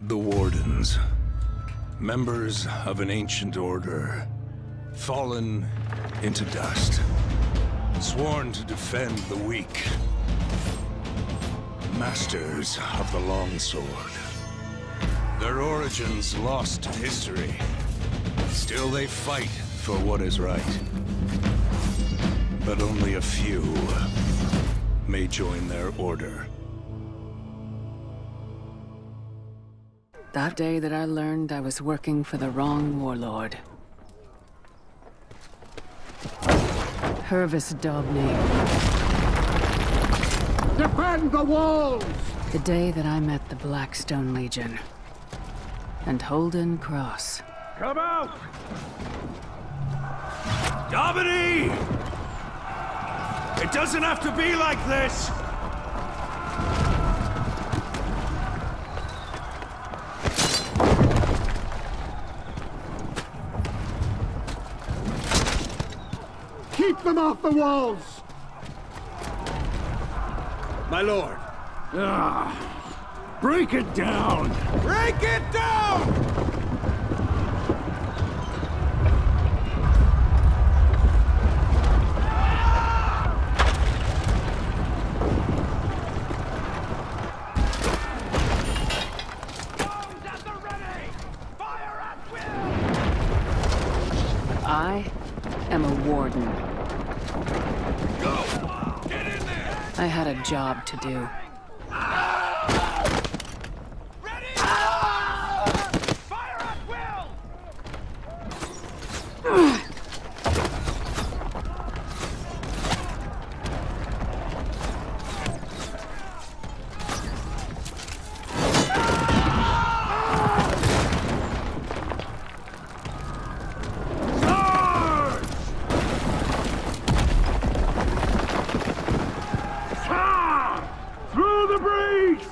The Wardens. Members of an ancient order. Fallen into dust. Sworn to defend the weak. Masters of the longsword. Their origins lost to history. Still they fight for what is right. But only a few may join their order. That day that I learned I was working for the wrong warlord. Hervis Dobney. Defend the walls! The day that I met the Blackstone Legion. And Holden Cross. Come out! Dobney! It doesn't have to be like this! Keep them off the walls! My lord. Break it down! Break it down! I am a warden. Go! Get in there! I had a job to do. Ready? Fire at will! Through the breach!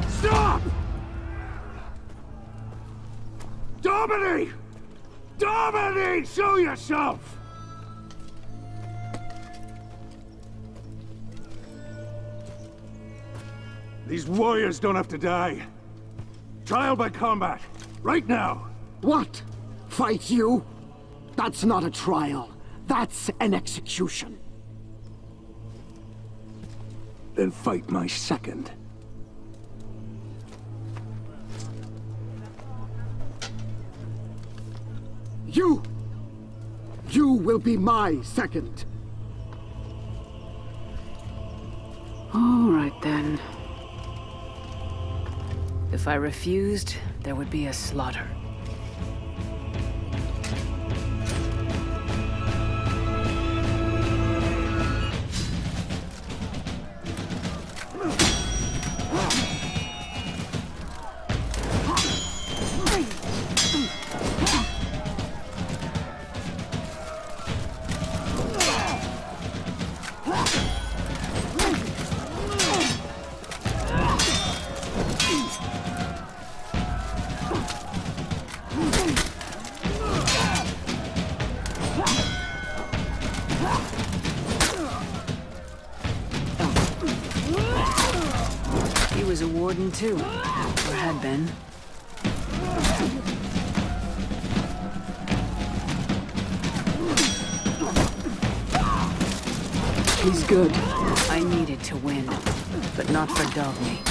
Stop! Domini! Domini! Show yourself! These warriors don't have to die. Trial by combat. Right now. What? Fight you? That's not a trial. That's an execution. Then fight my second. You will be my second. All right then. If I refused, there would be a slaughter. He was a warden too, or had been. He's good. I needed to win, but not for Dobney.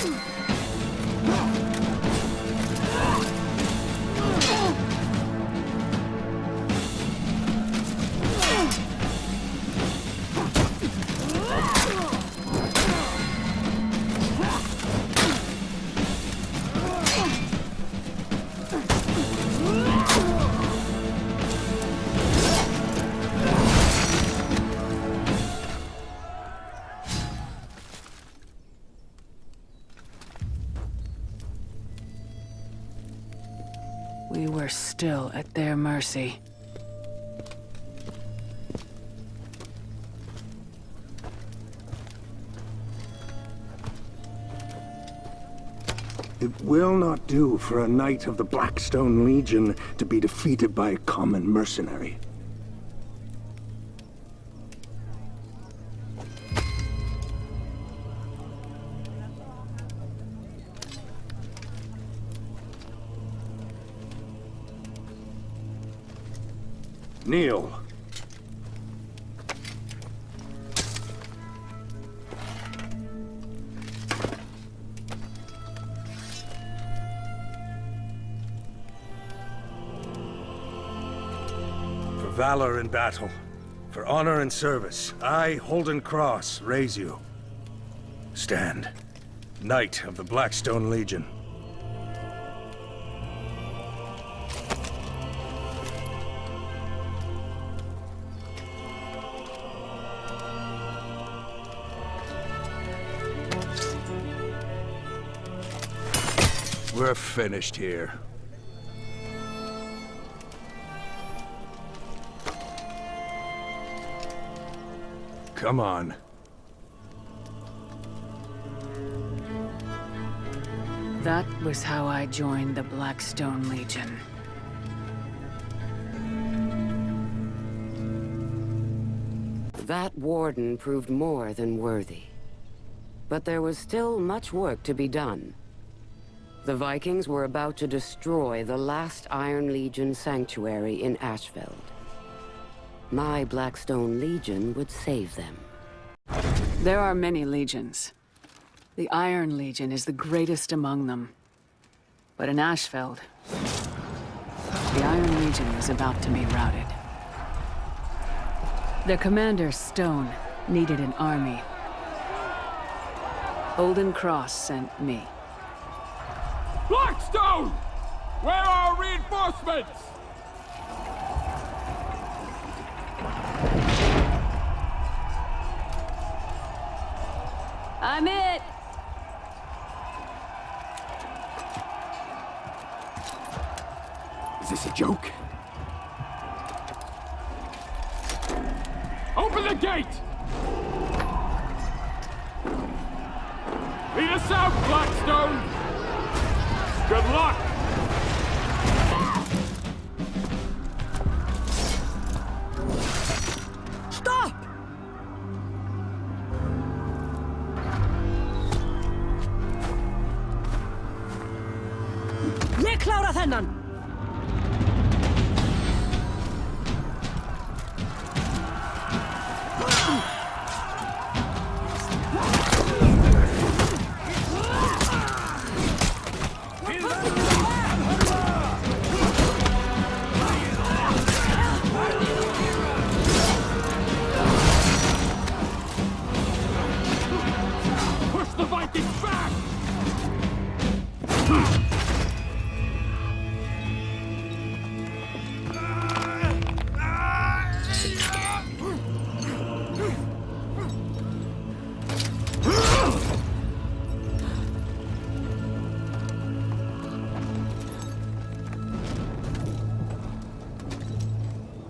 we're still at their mercy. It will not do for a knight of the Blackstone Legion to be defeated by a common mercenary. Kneel. For valor in battle, for honor and service, I, Holden Cross, raise you. Stand, Knight of the Blackstone Legion. We're finished here. Come on. That was how I joined the Blackstone Legion. That warden proved more than worthy. But there was still much work to be done. The Vikings were about to destroy the last Iron Legion sanctuary in Ashfeld. My Blackstone Legion would save them. There are many legions. The Iron Legion is the greatest among them. But in Ashfeld, the Iron Legion was about to be routed. Their commander, Stone, needed an army. Holden Cross sent me. Blackstone! Where are our reinforcements? I'm it! Is this a joke? Open the gate! Lead us out, Blackstone! Good luck! Stop! Ég klára þennan! Push the Vikings back!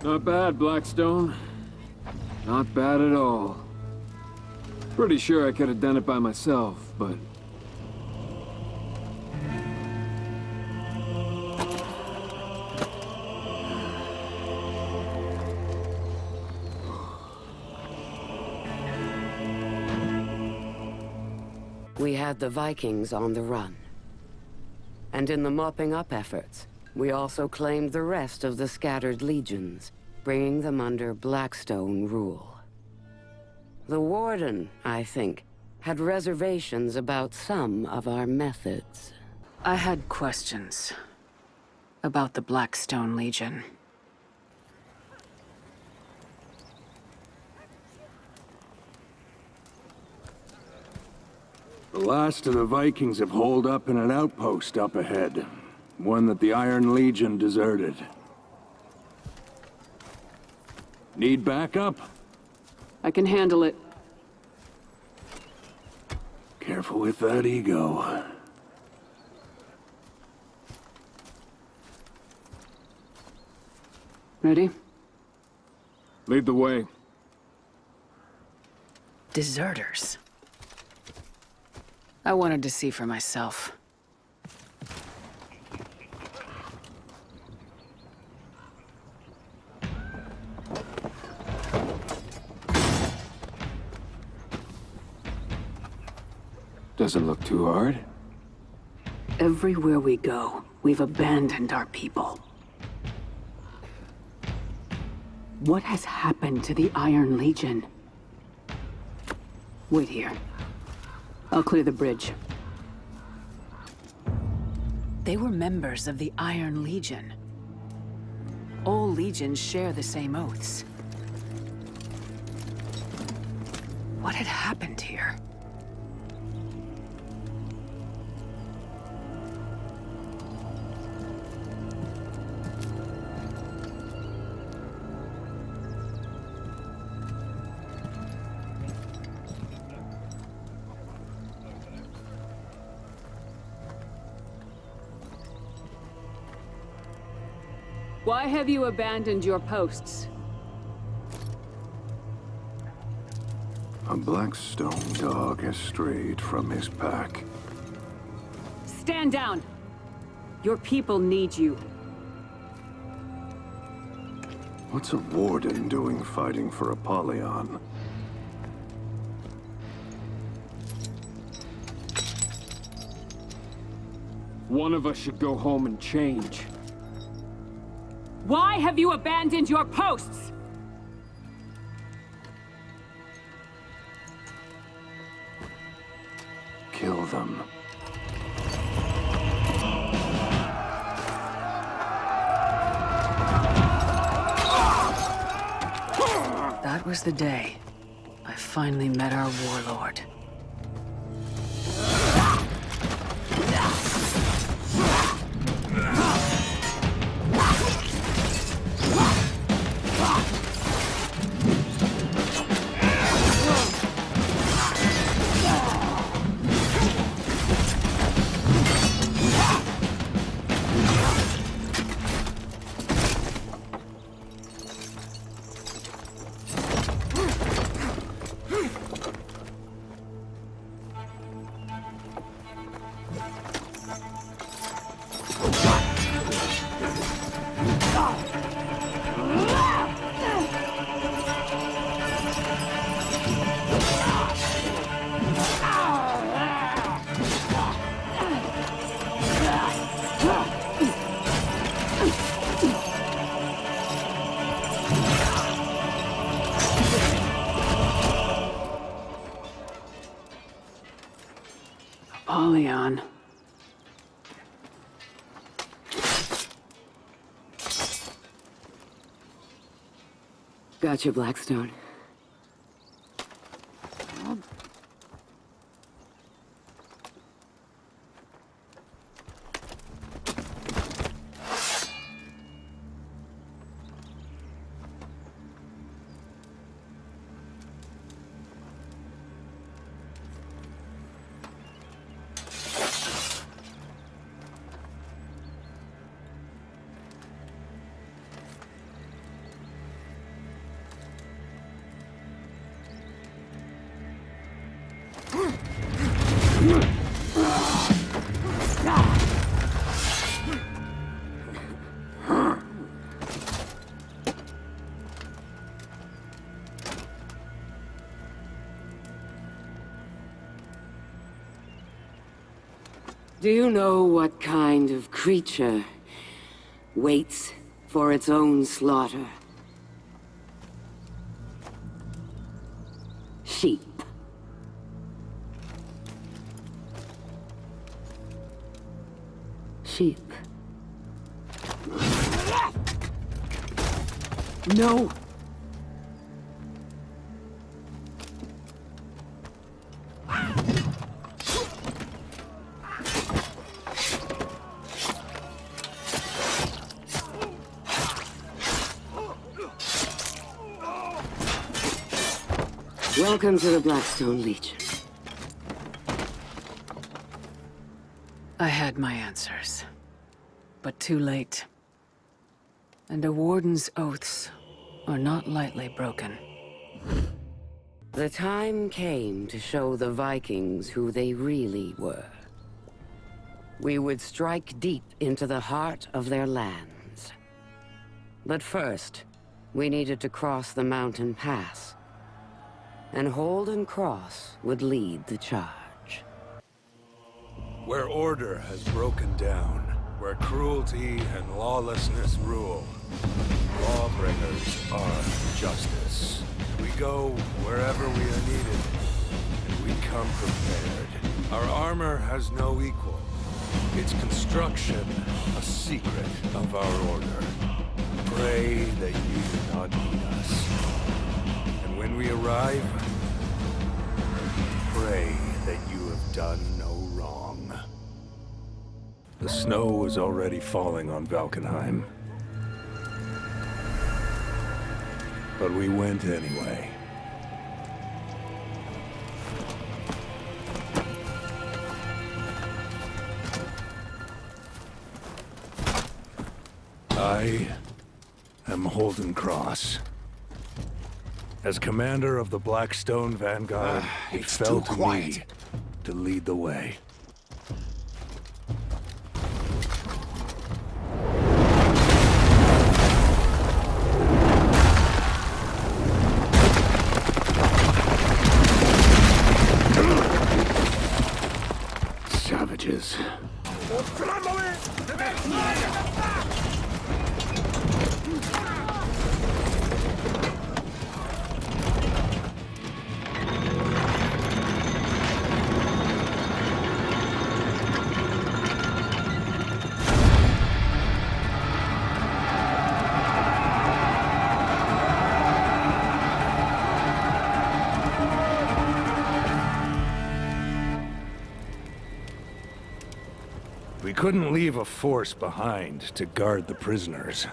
Not bad, Blackstone. Not bad at all. Pretty sure I could have done it by myself, but... We had the Vikings on the run. And in the mopping up efforts, we also claimed the rest of the scattered legions, bringing them under Blackstone rule. The Warden, I think, had reservations about some of our methods. I had questions about the Blackstone Legion. The last of the Vikings have holed up in an outpost up ahead. One that the Iron Legion deserted. Need backup? I can handle it. Careful with that ego. Ready? Lead the way. Deserters. I wanted to see for myself. Doesn't look too hard. Everywhere we go, we've abandoned our people. What has happened to the Iron Legion? Wait here. I'll clear the bridge. They were members of the Iron Legion. All legions share the same oaths. What had happened here? Why have you abandoned your posts? A Blackstone dog has strayed from his pack. Stand down! Your people need you. What's a warden doing fighting for Apollyon? One of us should go home and change. Why have you abandoned your posts? Kill them. That was the day I finally met our warlord. Apollyon. Gotcha, Blackstone. Do you know what kind of creature waits for its own slaughter? Sheep. Sheep. No! Welcome to the Blackstone Legion. I had my answers. But too late. And a warden's oaths are not lightly broken. The time came to show the Vikings who they really were. We would strike deep into the heart of their lands. But first, we needed to cross the mountain pass. And Holden Cross would lead the charge. Where order has broken down, where cruelty and lawlessness rule, lawbringers are justice. We go wherever we are needed, and we come prepared. Our armor has no equal. Its construction, a secret of our order. Pray that you do not need us. And when we arrive, pray that you have done no wrong. The snow was already falling on Valkenheim. But we went anyway. I am Holden Cross. As commander of the Blackstone Vanguard, it fell to me to lead the way. Savages. We couldn't leave a force behind to guard the prisoners.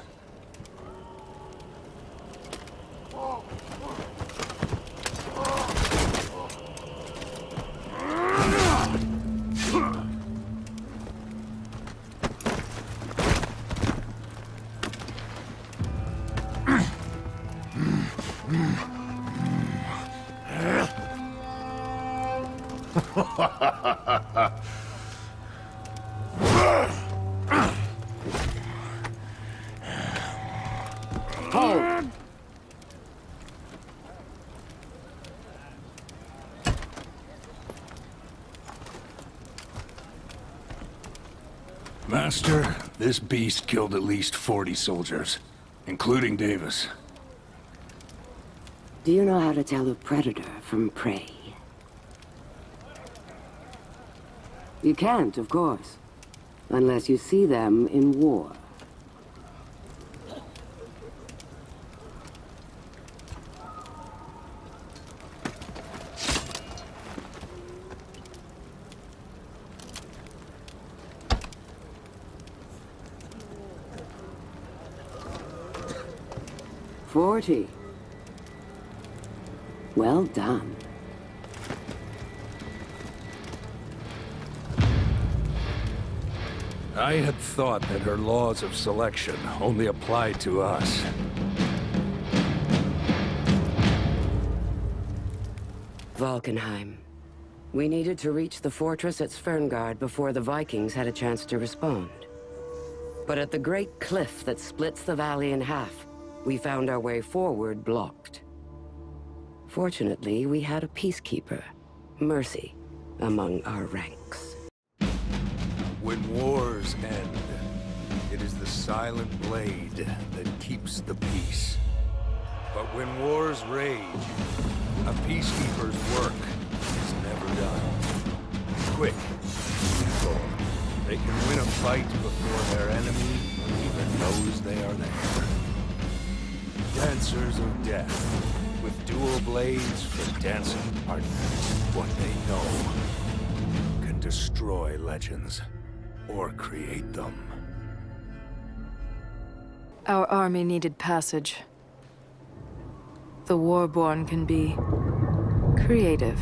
Master, this beast killed at least 40 soldiers, including Davis. Do you know how to tell a predator from prey? You can't, of course, unless you see them in war. "40. Well done. I had thought that her laws of selection only applied to us. Valkenheim. We needed to reach the fortress at Sverngard before the Vikings had a chance to respond. But at the great cliff that splits the valley in half, we found our way forward blocked. Fortunately, we had a peacekeeper, Mercy, among our ranks. When wars end, it is the silent blade that keeps the peace. But when wars rage, a peacekeeper's work is never done. Quick, simple. They can win a fight before their enemy even knows they are there. Dancers of death, with dual blades for dancing partners. What they know can destroy legends, or create them. Our army needed passage. The Warborn can be creative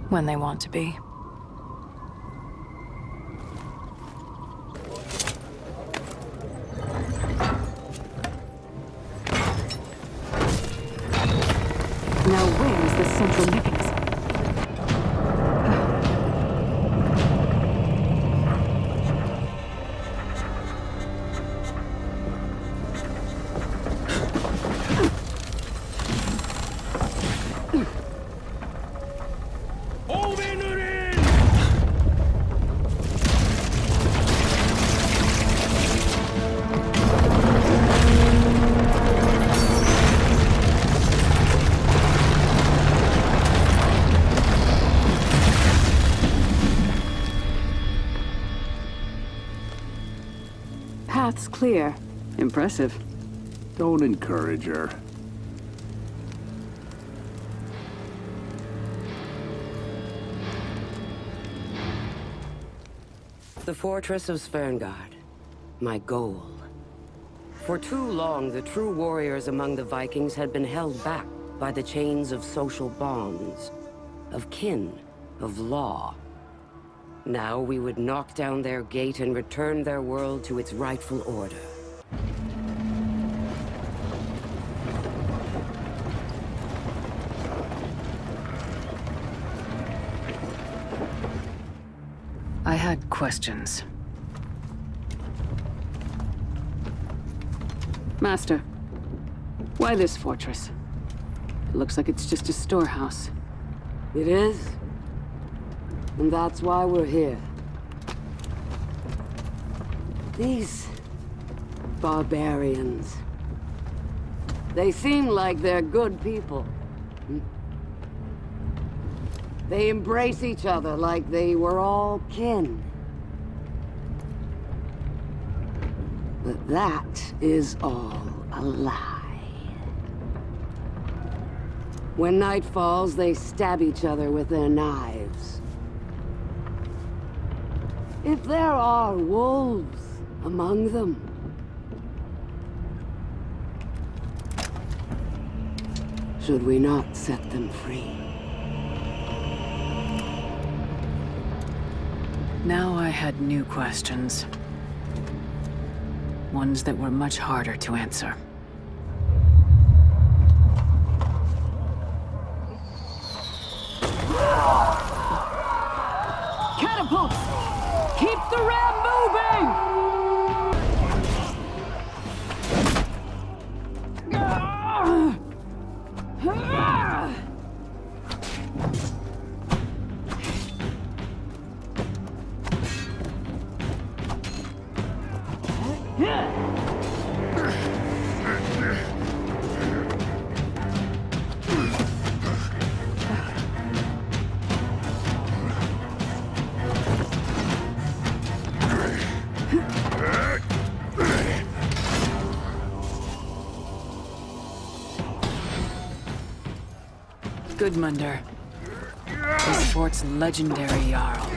when they want to be. Now where is the central mechanism? Path's clear. Impressive. Don't encourage her. The fortress of Sverngard. My goal. For too long, the true warriors among the Vikings had been held back by the chains of social bonds, of kin, of law. Now we would knock down their gate and return their world to its rightful order. I had questions. Master, why this fortress? It looks like it's just a storehouse. It is? And that's why we're here. These barbarians. They seem like they're good people. They embrace each other like they were all kin. But that is all a lie. When night falls, they stab each other with their knives. If there are wolves among them, should we not set them free? Now I had new questions. Ones that were much harder to answer. Catapults! Keep the ram moving! Gudmundur, this fort's legendary Jarl.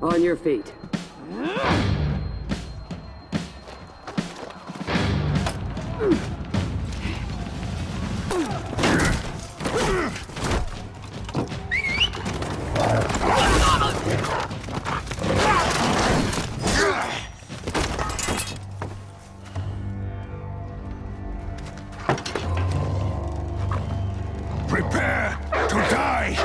On your feet. Prepare to die!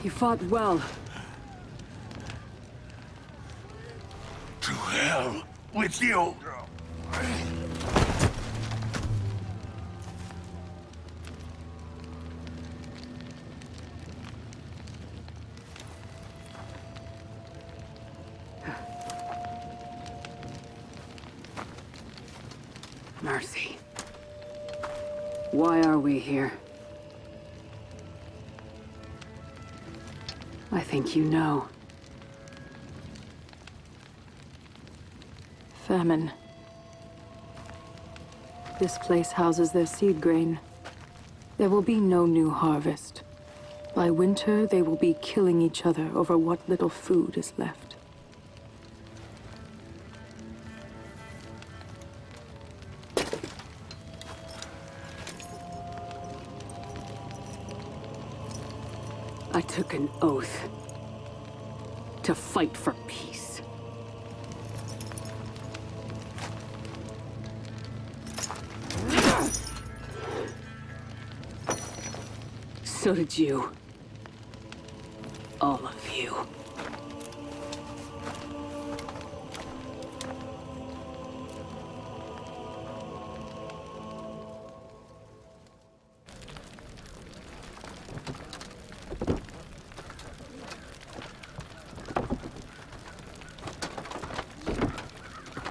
You fought well. To hell with you! Mercy. Why are we here? I think you know. Famine. This place houses their seed grain. There will be no new harvest. By winter, they will be killing each other over what little food is left. I took an oath to fight for peace. So did you. All of you.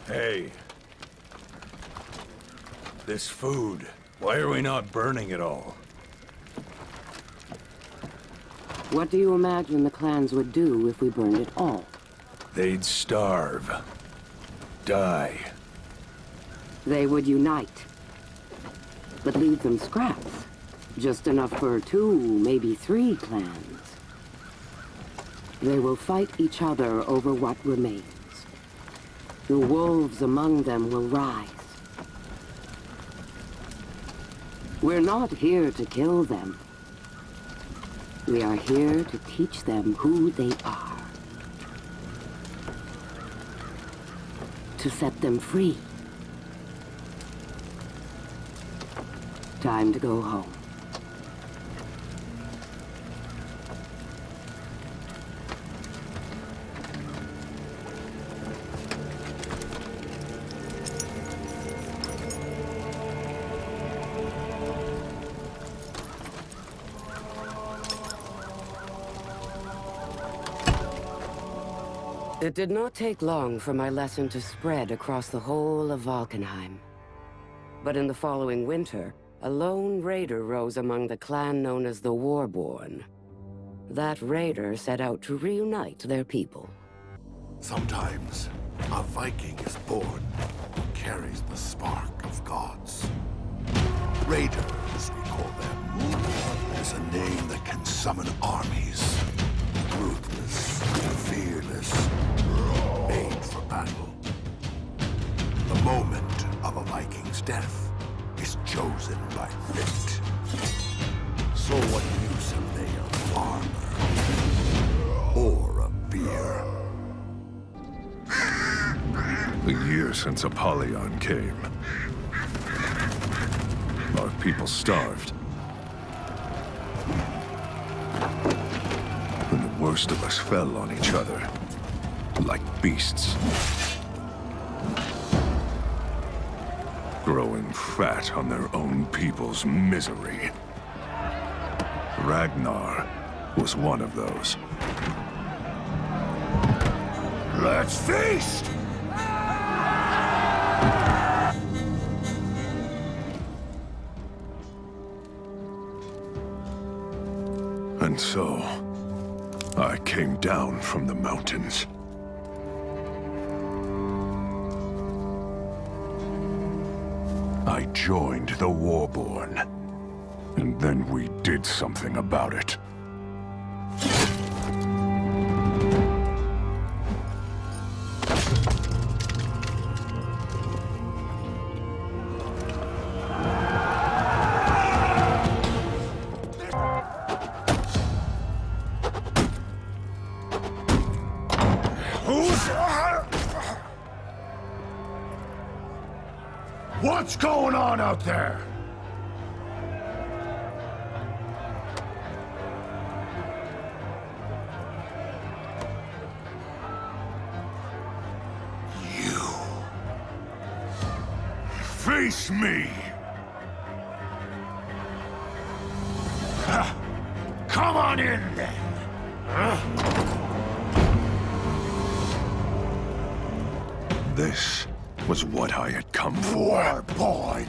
Hey. This food, why are we not burning it all? What do you imagine the clans would do if we burned it all? They'd starve. Die. They would unite. But leave them scraps. Just enough for 2, maybe 3 clans. They will fight each other over what remains. The wolves among them will rise. We're not here to kill them. We are here to teach them who they are. To set them free. Time to go home. It did not take long for my lesson to spread across the whole of Valkenheim. But in the following winter, a lone raider rose among the clan known as the Warborn. That raider set out to reunite their people. Sometimes, a Viking is born who carries the spark of gods. Raiders, we call them. It's a name that can summon armies. Ruthless, fearless, made for battle. The moment of a Viking's death is chosen by fate. So what use have they of armor? Or a beer? A year since Apollyon came. Our people starved. And the worst of us fell on each other, like beasts. Growing fat on their own people's misery. Ragnar was one of those. Let's feast! And so, I came down from the mountains. I joined the Warborn. And then we did something about it. What's going on out there? Face me! Come on in, then! This was what I had come for. Warborn!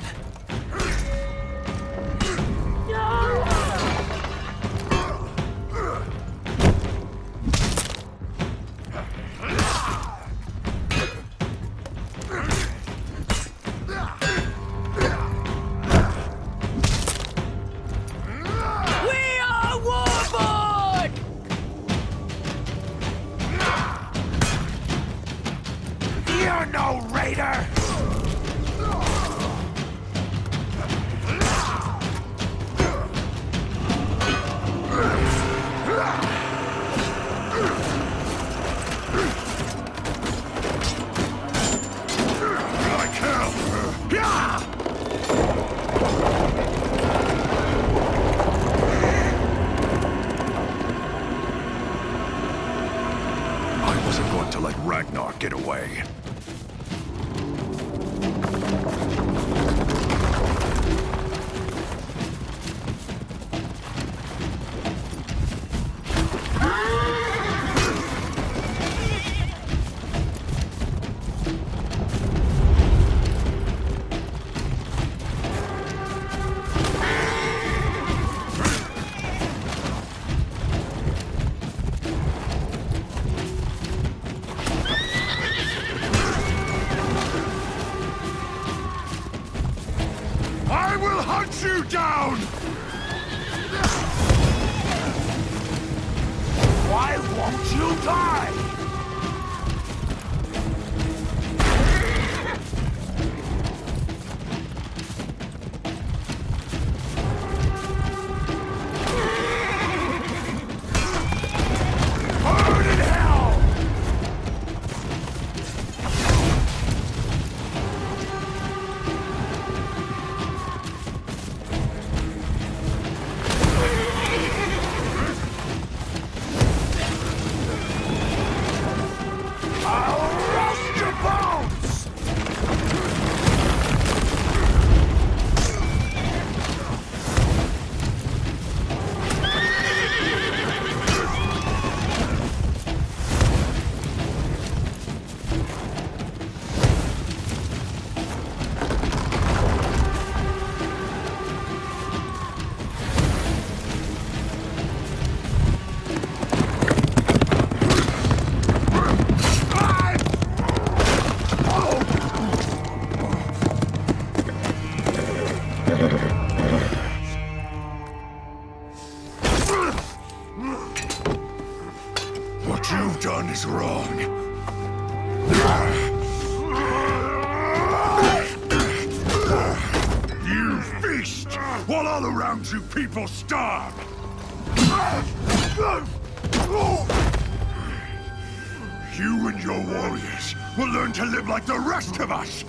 You're no raider! I wasn't going to let Ragnar get away. I will hunt you down! Why won't you die? Burn in hell! I'll roast your bones! What you've done is wrong. You feast while all around you people starve. You and your warriors will learn to live like the rest of us.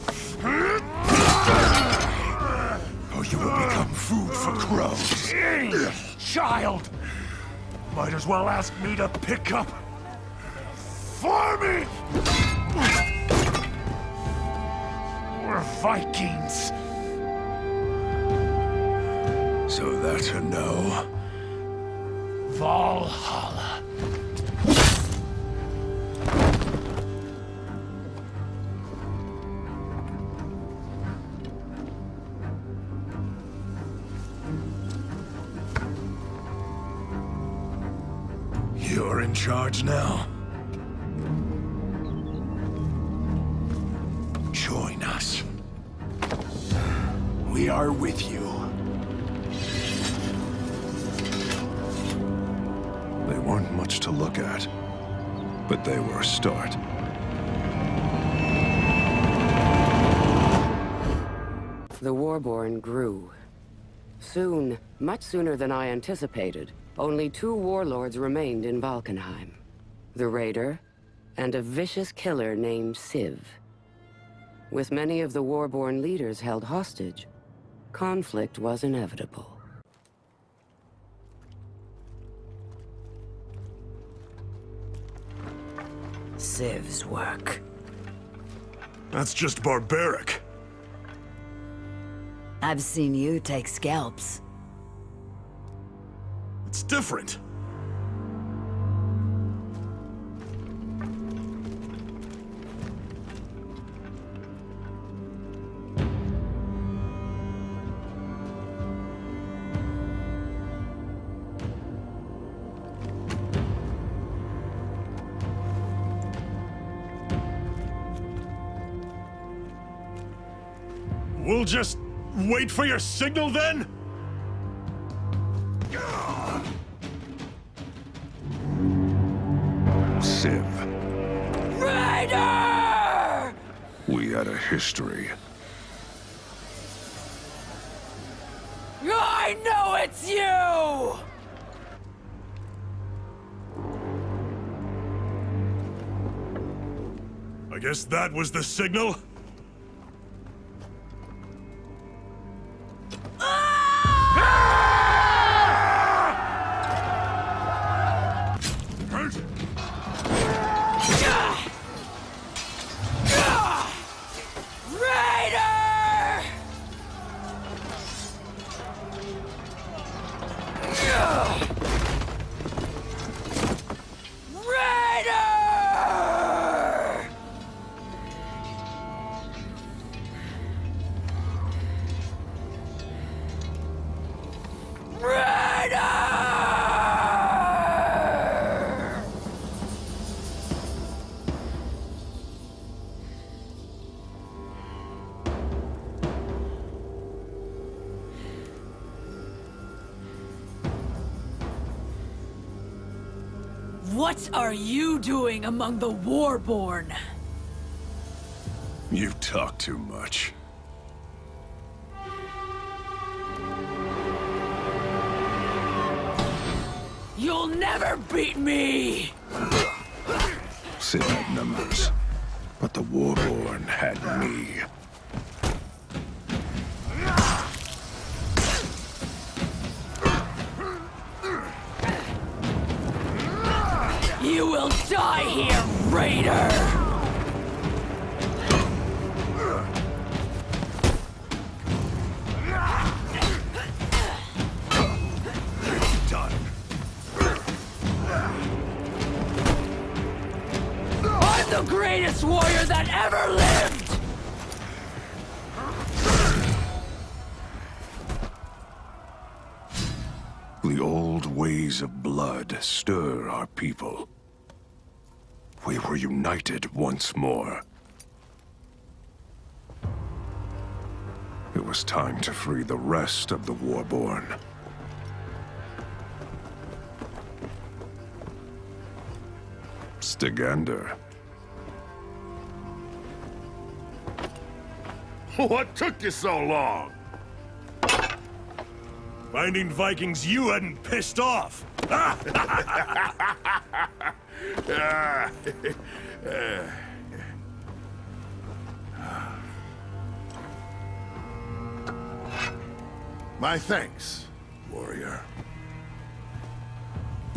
Or you will become food for crows. Child! Might as well ask me to pick up for me! We're Vikings. So that's a no. Valhalla. You're in charge now. Join us. We are with you. They weren't much to look at, but they were a start. The Warborn grew. Soon, much sooner than I anticipated, only 2 warlords remained in Valkenheim. The Raider, and a vicious killer named Civ. With many of the Warborn leaders held hostage, conflict was inevitable. Civ's work. That's just barbaric. I've seen you take scalps. It's different. We'll just wait for your signal then? Civ, Raider! we had a history. I know it's you! I guess that was the signal? What are you doing among the Warborn? You talk too much. You'll never beat me! Civ had numbers, but the Warborn had me. You will die here, Raider! Done. I'm the greatest warrior that ever lived! The old ways of blood stir our people. We were united once more. It was time to free the rest of the Warborn. Stygander. What took you so long? Finding Vikings you hadn't pissed off. My thanks, warrior.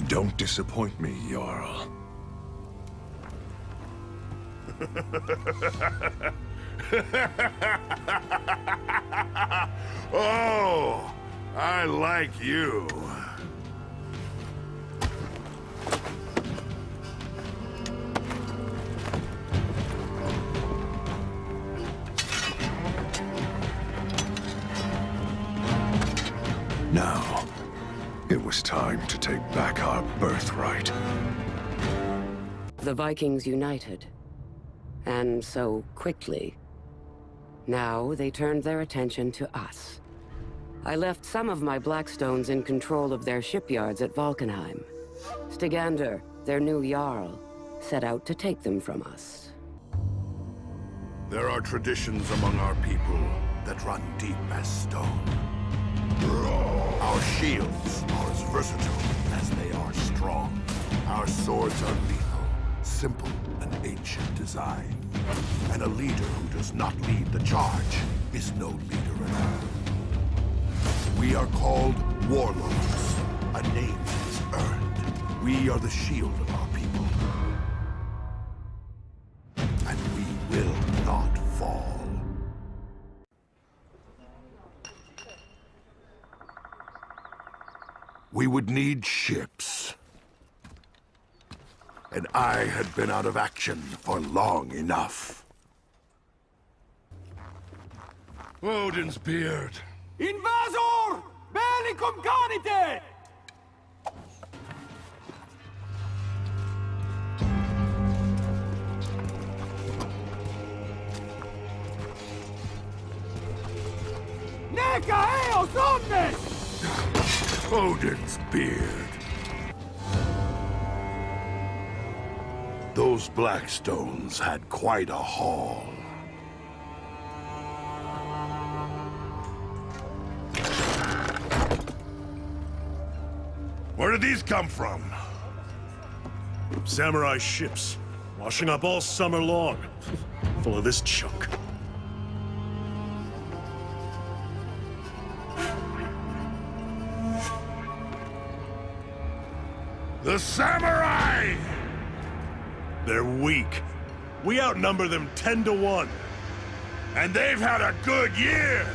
Don't disappoint me, Jarl. Oh, I like you. Now, it was time to take back our birthright. The Vikings united. And so quickly. Now they turned their attention to us. I left some of my Blackstones in control of their shipyards at Valkenheim. Stygander, their new Jarl, set out to take them from us. There are traditions among our people that run deep as stone. Our shields are as versatile as they are strong. Our swords are lethal, simple and ancient design. And a leader who does not lead the charge is no leader at all. We are called warlords, a name that is earned. We are the shield of our people. And we will not fall. we would need ships. And I had been out of action for long enough. Odin's beard. Invasor! Bellicum canite! Neca eos omnes! Odin's beard. Those Blackstones had quite a haul. Where did these come from? Samurai ships, washing up all summer long, full of this junk. The samurai! They're weak. We outnumber them 10 to 1. And they've had a good year!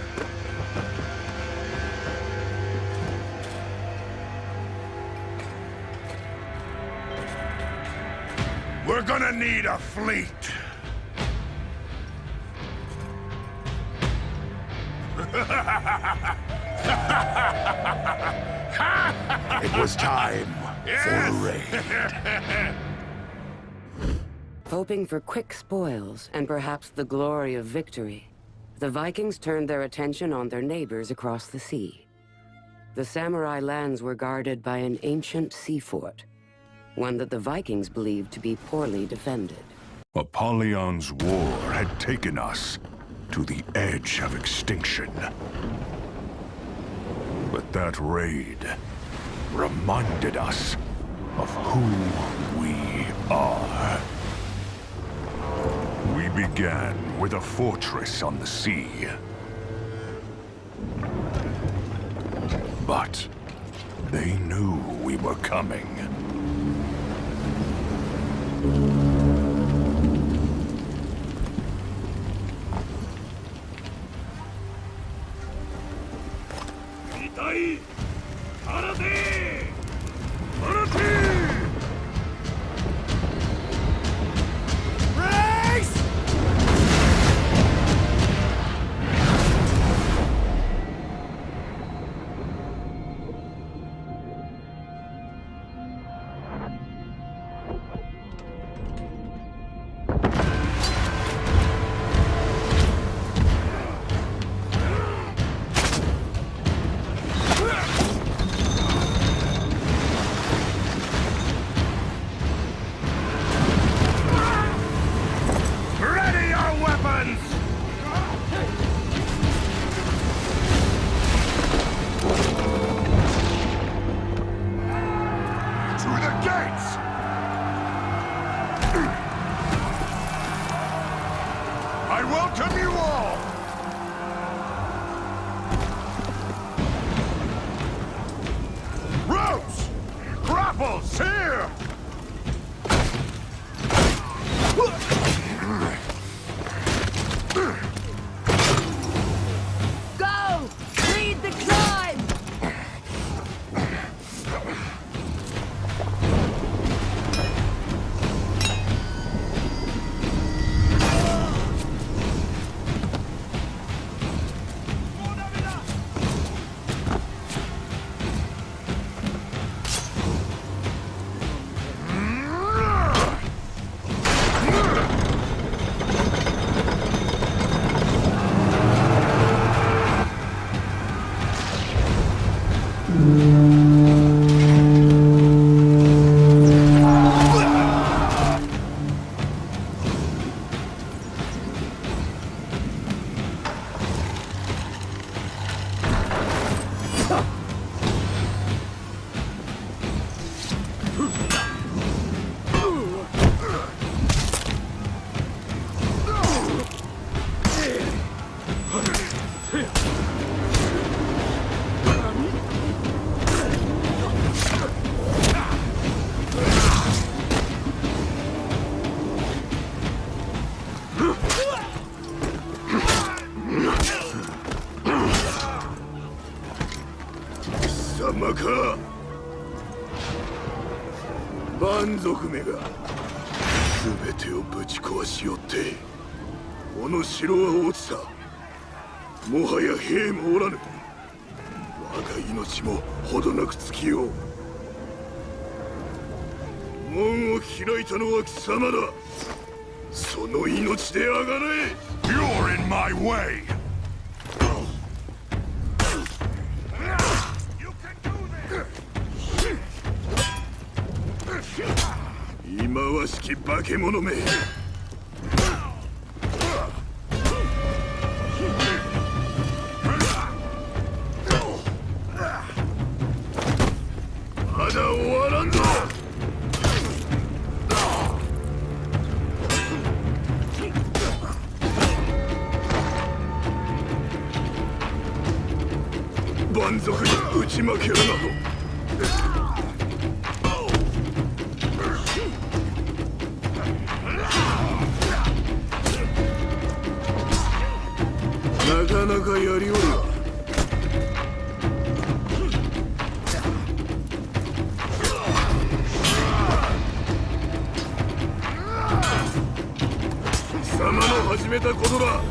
We're gonna need a fleet. It was time for a raid. Hoping for quick spoils and perhaps the glory of victory, the Vikings turned their attention on their neighbors across the sea. The samurai lands were guarded by an ancient sea fort, one that the Vikings believed to be poorly defended. Apollyon's war had taken us to the edge of extinction. But that raid reminded us of who we are. We began with a fortress on the sea. But they knew we were coming. Ready your weapons! To the gates! I welcome you all! Ropes! Grapples, here! Go! Lead the climb! Samaka! 蛮族めが全てをぶち壊しよってこの城は落ちた。もはや兵もおらぬ。我が命もほどなく尽きよう。門を開いたのは貴様だ。その命であがれ。 You're in my way! You can do this! 忌まわしき化け物め。まだ終わらんぞ。蛮族に打ち負けるなど。なかなかやりおるわ。貴様の始めたことだ。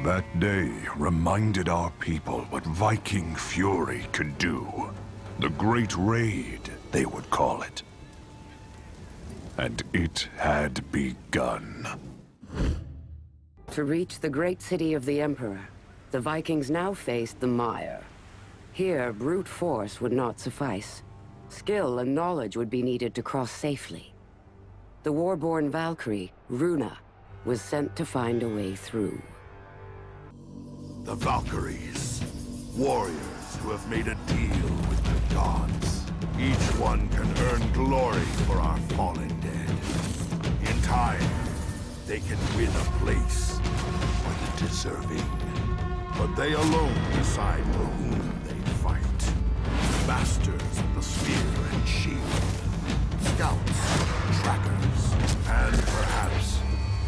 That day reminded our people what Viking fury could do. The Great Raid, they would call it. And it had begun. To reach the great city of the Emperor, the Vikings now faced the Mire. Here, brute force would not suffice. Skill and knowledge would be needed to cross safely. The war-born Valkyrie, Runa, was sent to find a way through. The Valkyries, warriors who have made a deal with the gods. Each one can earn glory for our fallen dead. In time, they can win a place for the deserving. But they alone decide for whom they fight. Masters of the spear and shield, scouts, trackers, and perhaps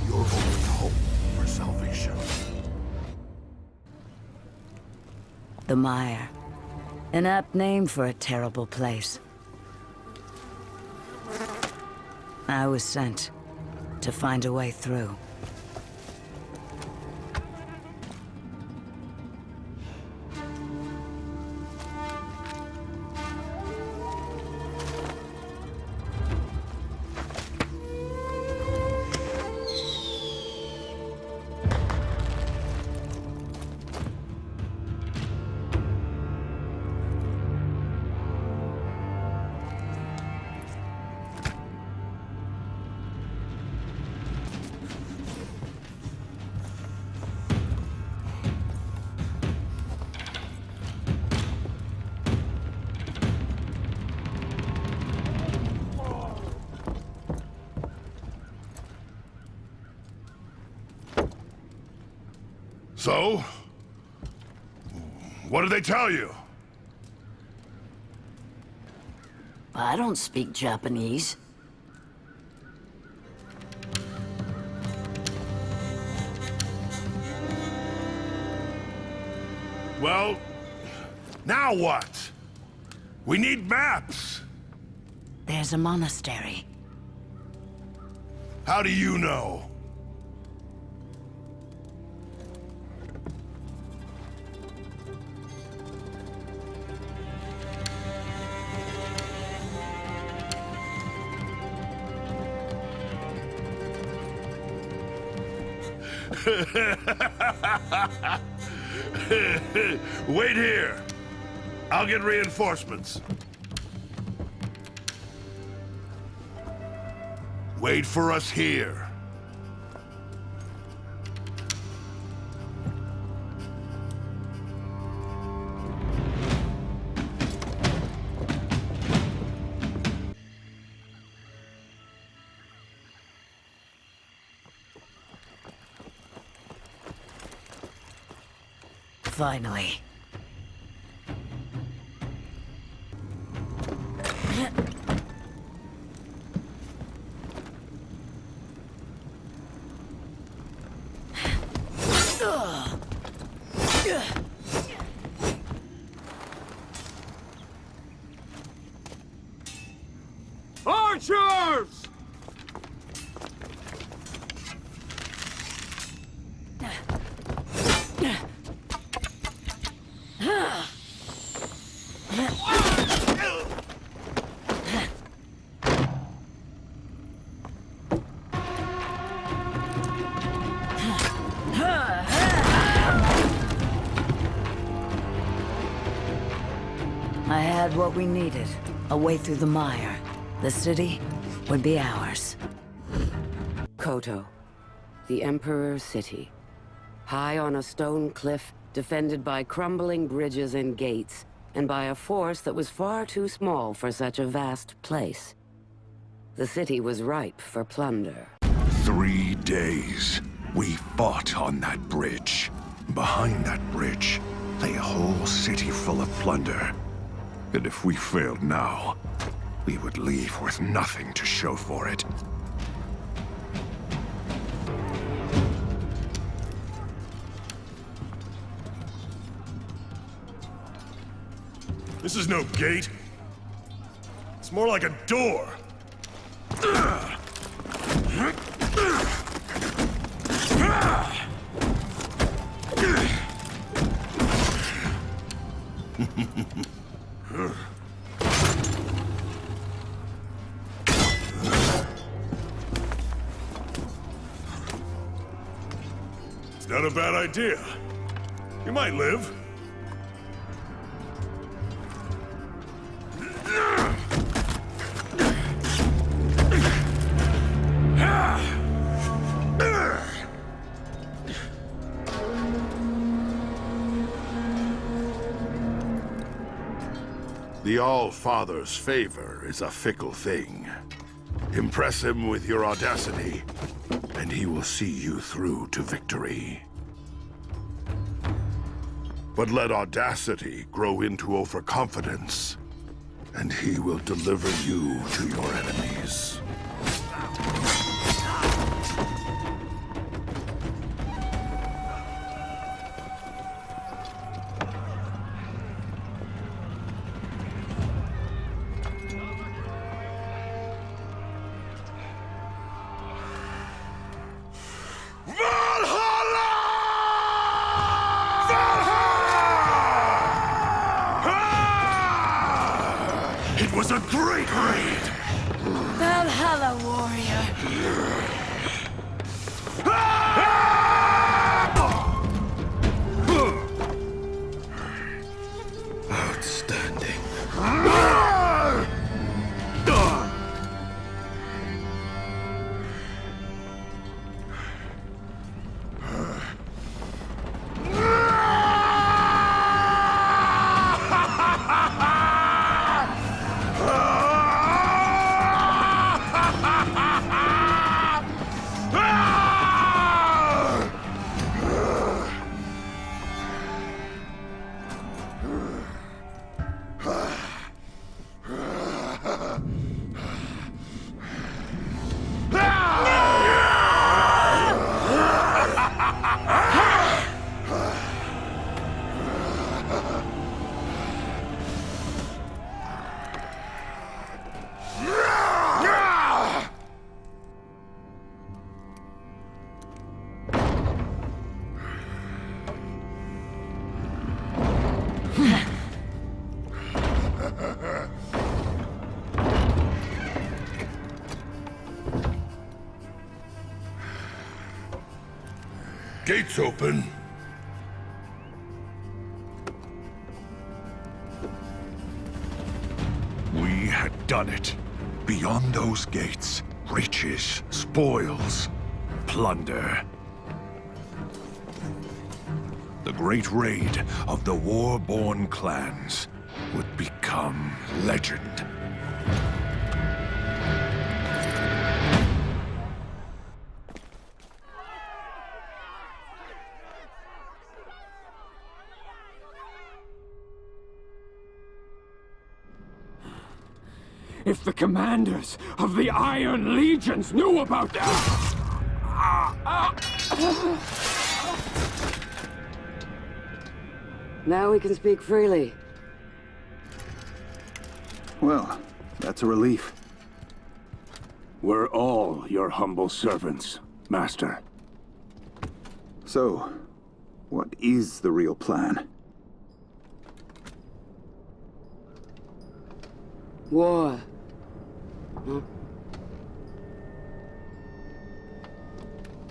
your only hope for salvation. The Mire. An apt name for a terrible place. I was sent to find a way through. So? What did they tell you? I don't speak Japanese. Well, now what? We need maps! There's a monastery. How do you know? Wait here. I'll get reinforcements. Wait for us here. Finally. Archers! I had what we needed. A way through the mire. The city would be ours. Koto, the Emperor's city. High on a stone cliff, defended by crumbling bridges and gates, and by a force that was far too small for such a vast place. The city was ripe for plunder. 3 days. We fought on that bridge. Behind that bridge lay a whole city full of plunder. And if we failed now, we would leave with nothing to show for it. This is no gate. It's more like a door. It's not a bad idea. You might live. The All-Father's favor is a fickle thing. Impress him with your audacity, and he will see you through to victory. But let audacity grow into overconfidence, and he will deliver you to your enemies. It was a great raid! Valhalla, warrior. Outstanding. Gates open. We had done it. Beyond those gates, riches, spoils, plunder. The great raid of the war-born clans would become legend. If the commanders of the Iron Legions knew about that! Now we can speak freely. Well, that's a relief. We're all your humble servants, Master. So, what is the real plan? War. Huh?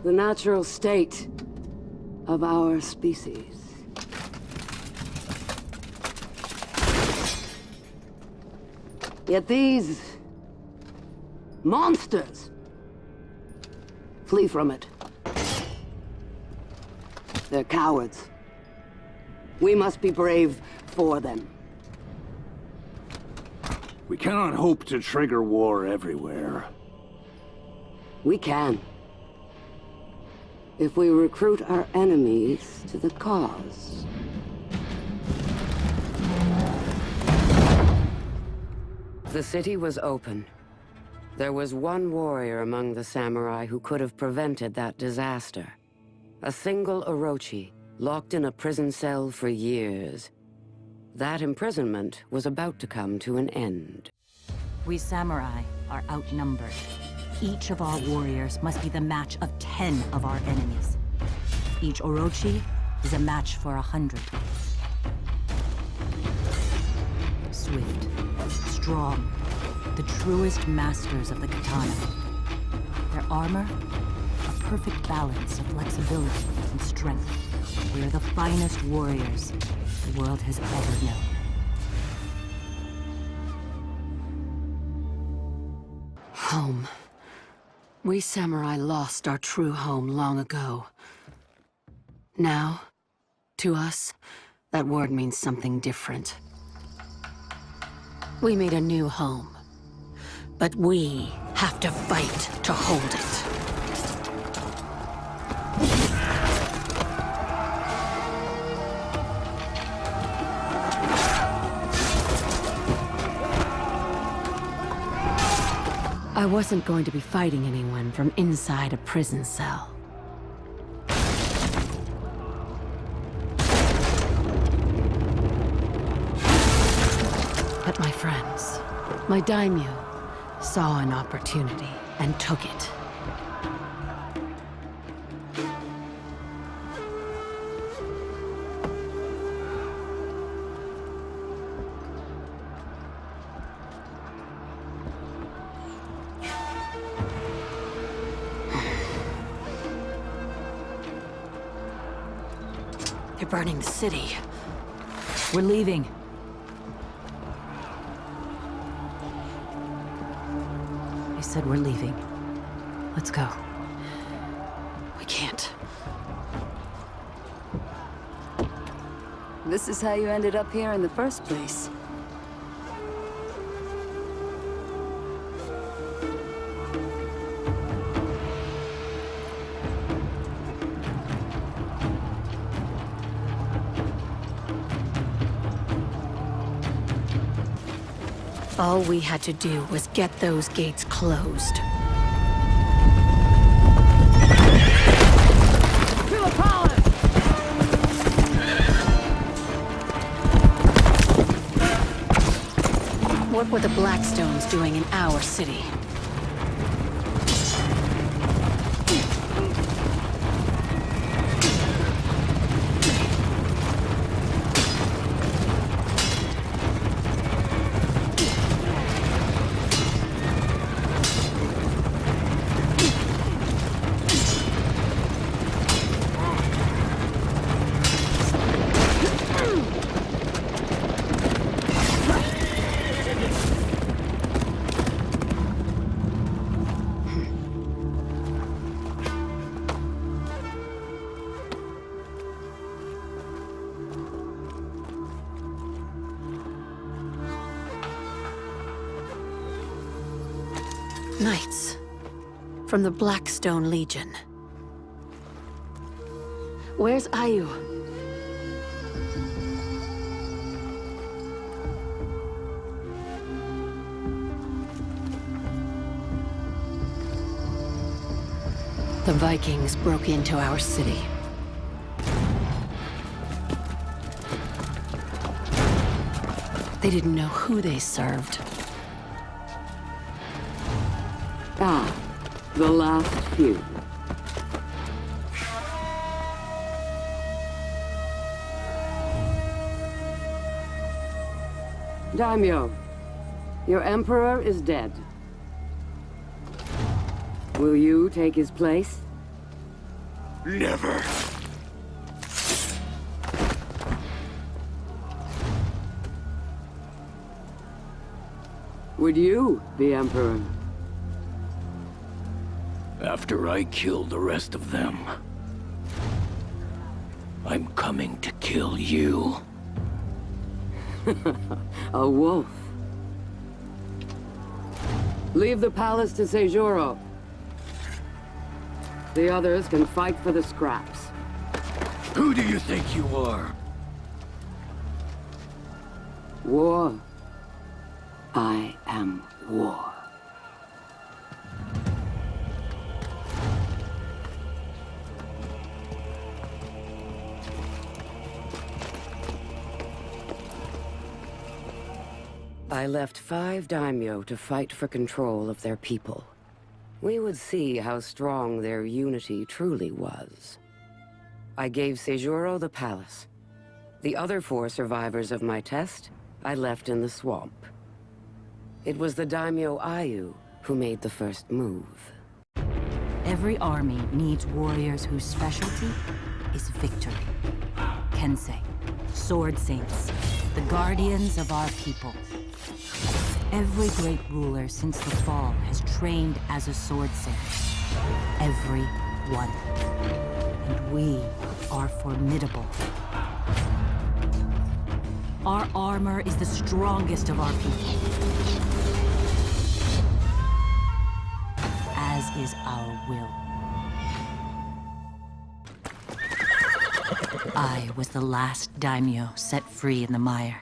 The natural state of our species. Yet these monsters flee from it. They're cowards. We must be brave for them. We cannot hope to trigger war everywhere. We can. If we recruit our enemies to the cause. The city was open. There was one warrior among the samurai who could have prevented that disaster. A single Orochi, locked in a prison cell for years. That imprisonment was about to come to an end. We samurai are outnumbered. Each of our warriors must be the match of 10 of our enemies. Each Orochi is a match for 100. Swift, strong, the truest masters of the katana. Their armor, a perfect balance of flexibility and strength. We are the finest warriors the world has ever known. Home. We samurai lost our true home long ago. Now, to us, that word means something different. We made a new home, but we have to fight to hold it. I wasn't going to be fighting anyone from inside a prison cell. But my friends, my daimyo, saw an opportunity and took it. They're burning the city. We're leaving. I said we're leaving. Let's go. We can't. This is how you ended up here in the first place. All we had to do was get those gates closed. What were the Blackstones doing in our city? Knights from the Blackstone Legion. Where's Ayu? The Vikings broke into our city. They didn't know who they served. Ah, The last few. Daimyo, your emperor is dead. Will you take his place? Never. Would you be emperor? After I kill the rest of them, I'm coming to kill you. A wolf. Leave the palace to Seijuro. The others can fight for the scraps. Who do you think you are? War. I am war. I left 5 daimyo to fight for control of their people. We would see how strong their unity truly was. I gave Seijuro the palace. The other 4 survivors of my test, I left in the swamp. It was the daimyo Ayu who made the first move. Every army needs warriors whose specialty is victory. Kensei, sword saints, the guardians of our people. Every great ruler since the fall has trained as a sword saint. Every one. And we are formidable. Our armor is the strongest of our people. As is our will. I was the last daimyo set free in the mire.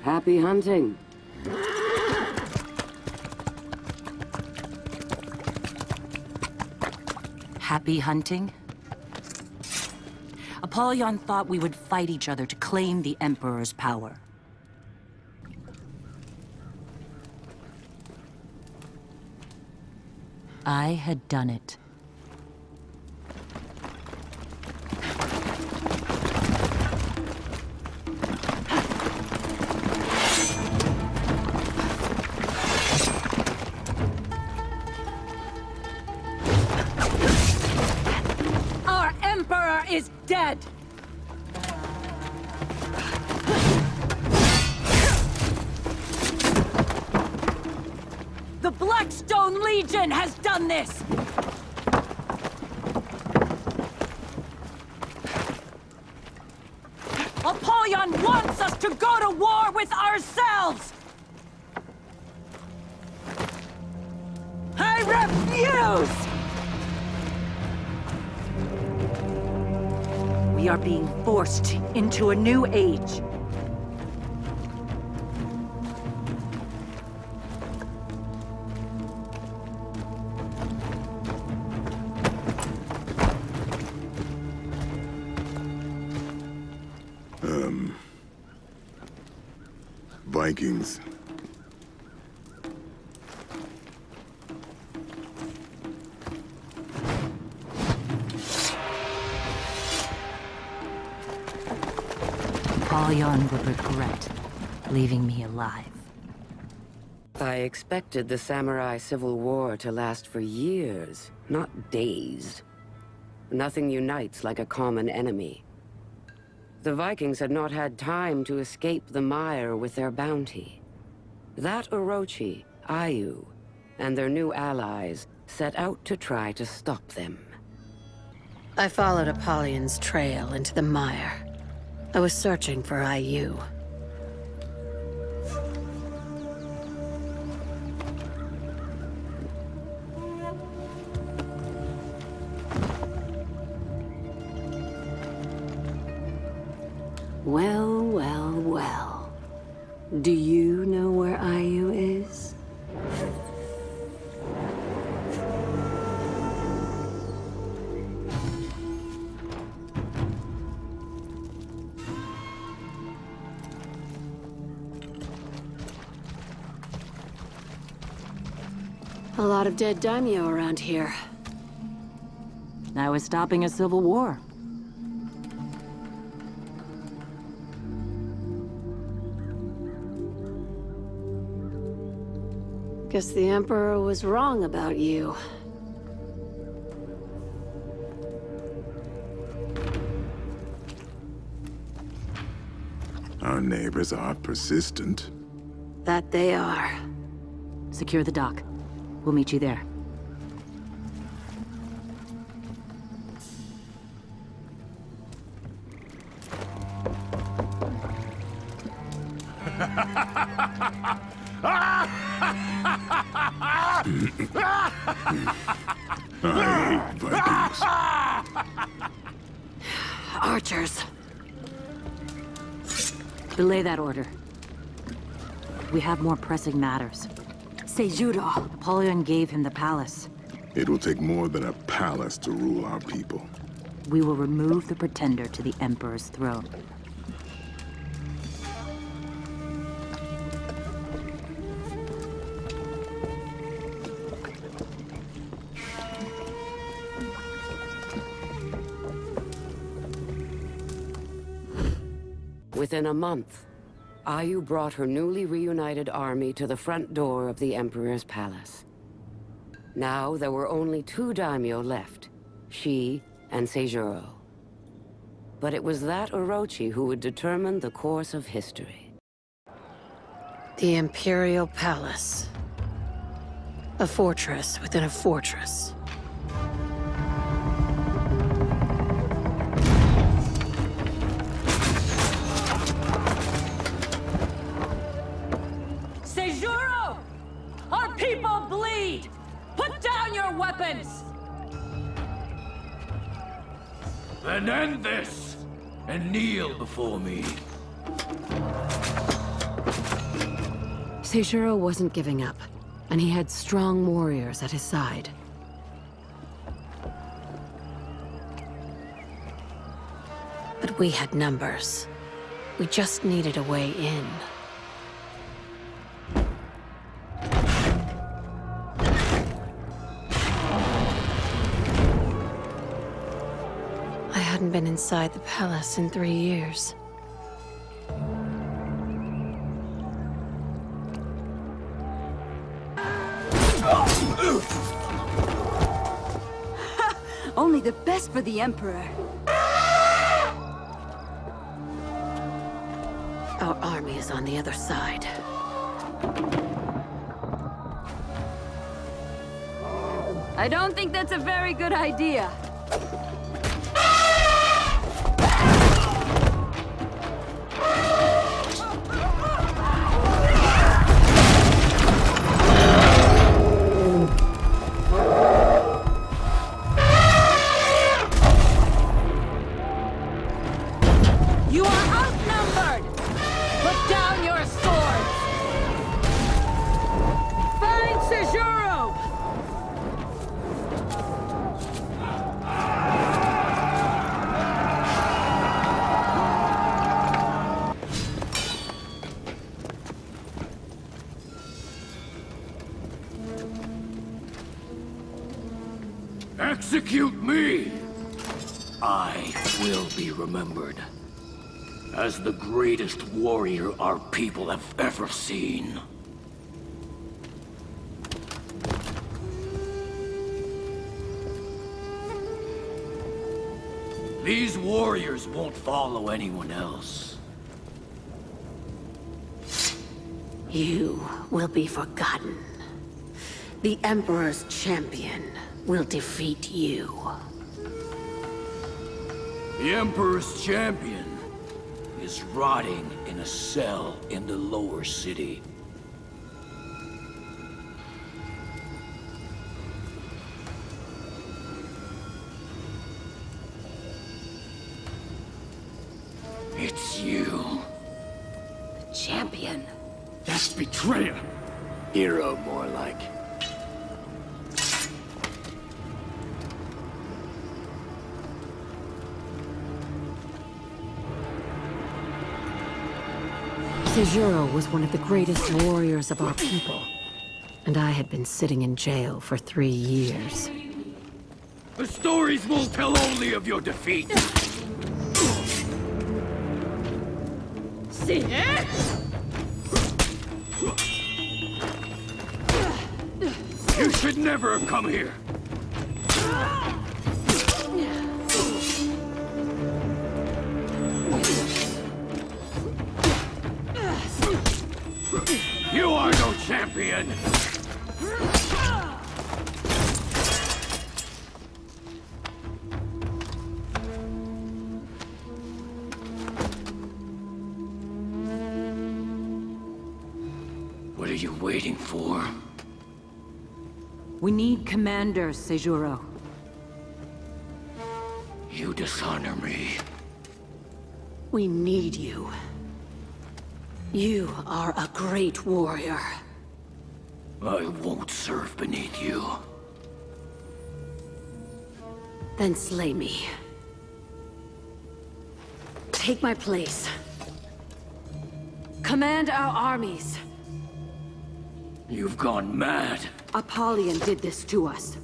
Happy hunting. Happy hunting? Apollyon thought we would fight each other to claim the Emperor's power. I had done it. Our Emperor is dead! The Blackstone Legion has done this! Apollyon wants us to go to war with ourselves! I refuse! We are being forced into a new age. Vikings. Apollyon would regret leaving me alive. I expected the samurai civil war to last for years, not days. Nothing unites like a common enemy. The Vikings had not had time to escape the mire with their bounty. That Orochi, Ayu, and their new allies set out to try to stop them. I followed Apollyon's trail into the mire. I was searching for Ayu. Well, well, well. Do you know where Ayu is? A lot of dead daimyo around here. Now is stopping a civil war. Guess the Emperor was wrong about you. Our neighbors are persistent. That they are. Secure the dock. We'll meet you there. I hate Vikings. Archers. Belay that order. We have more pressing matters. Seijuro. Napoleon gave him the palace. It will take more than a palace to rule our people. We will remove the pretender to the Emperor's throne. Within a month, Ayu brought her newly reunited army to the front door of the Emperor's palace. Now there were only 2 daimyo left, she and Seijuro. But it was that Orochi who would determine the course of history. The Imperial Palace. A fortress within a fortress. Seijuro! Our people bleed! Put down your weapons! Then end this, and kneel before me. Seijuro wasn't giving up, and he had strong warriors at his side. But we had numbers. We just needed a way in. I hadn't been inside the palace in 3 years. Only the best for the Emperor. Our army is on the other side. I don't think that's a very good idea. You are outnumbered! Put down your swords! Find Seijuro! Execute me! I will be remembered as the greatest warrior our people have ever seen. These warriors won't follow anyone else. You will be forgotten. The Emperor's champion will defeat you. The Emperor's champion is rotting in a cell in the lower city. It's you. Champion. That's betrayal. Hero, more like. Sejuro was one of the greatest warriors of our people, and I had been sitting in jail for 3 years. The stories will tell only of your defeat. See it? You should never have come here. You are no champion! What are you waiting for? We need commanders, Sejuro. You dishonor me. We need you. You are a great warrior. I won't serve beneath you. Then slay me. Take my place. Command our armies. You've gone mad. Apollyon did this to us.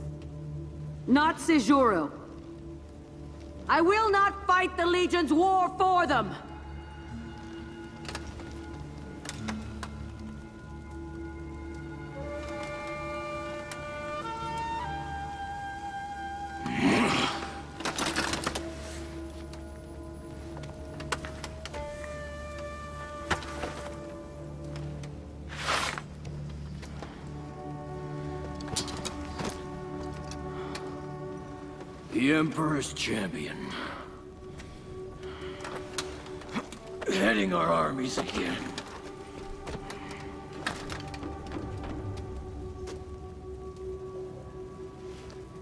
Not Sejuro. I will not fight the Legion's war for them! The Emperor's champion. Heading our armies again.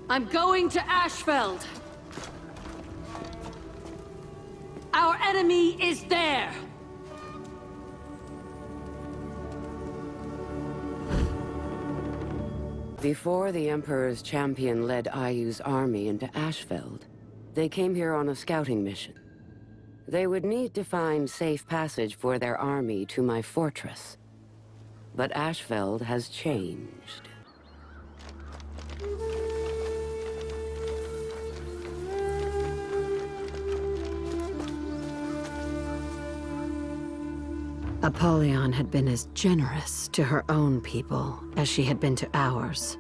I'm going to Ashfeld. Our enemy is there. Before the Emperor's champion led Ayu's army into Ashfeld, they came here on a scouting mission. They would need to find safe passage for their army to my fortress. But Ashfeld has changed. Apollyon had been as generous to her own people as she had been to ours.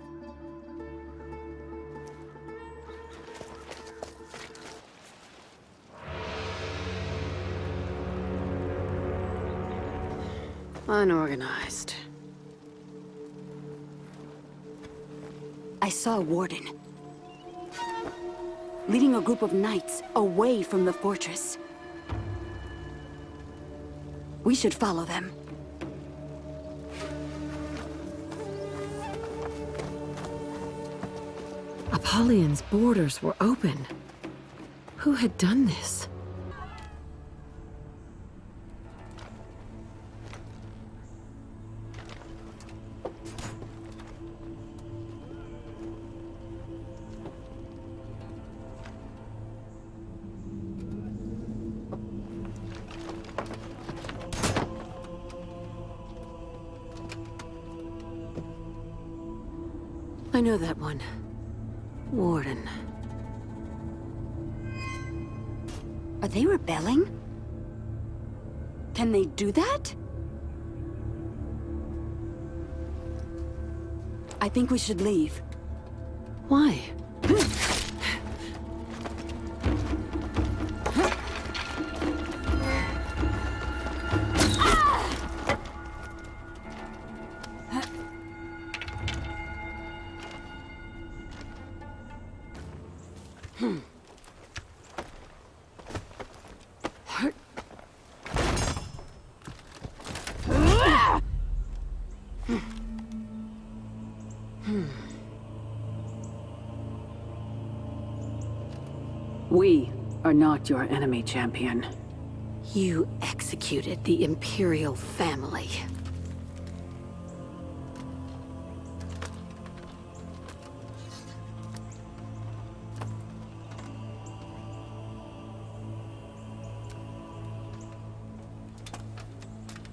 Unorganized. I saw a warden. Leading a group of knights away from the fortress. We should follow them. Apollyon's borders were open. Who had done this? I know that one. Warden. Are they rebelling? Can they do that? I think we should leave. Why? We are not your enemy, champion. You executed the Imperial family.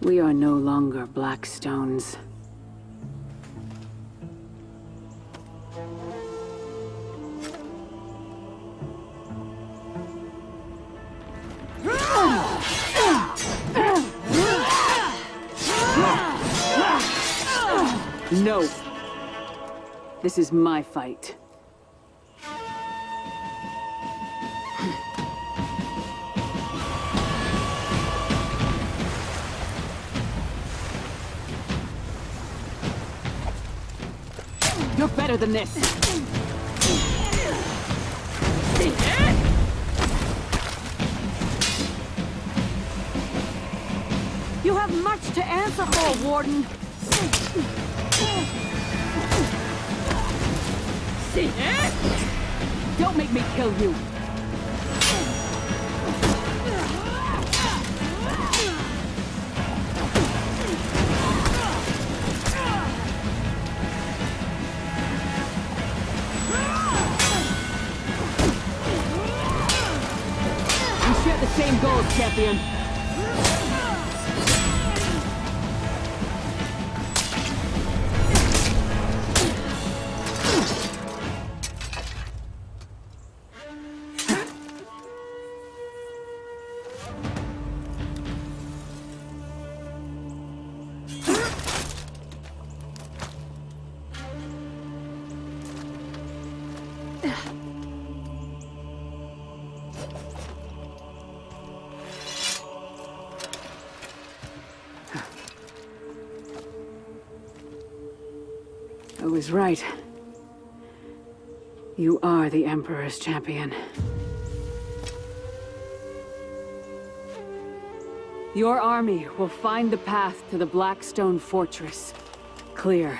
We are no longer Blackstones. No. This is my fight. You're better than this. You have much to answer for, Warden. Don't make me kill you. We share the same goals, champion. I was right. You are the Emperor's champion. Your army will find the path to the Blackstone Fortress. Clear.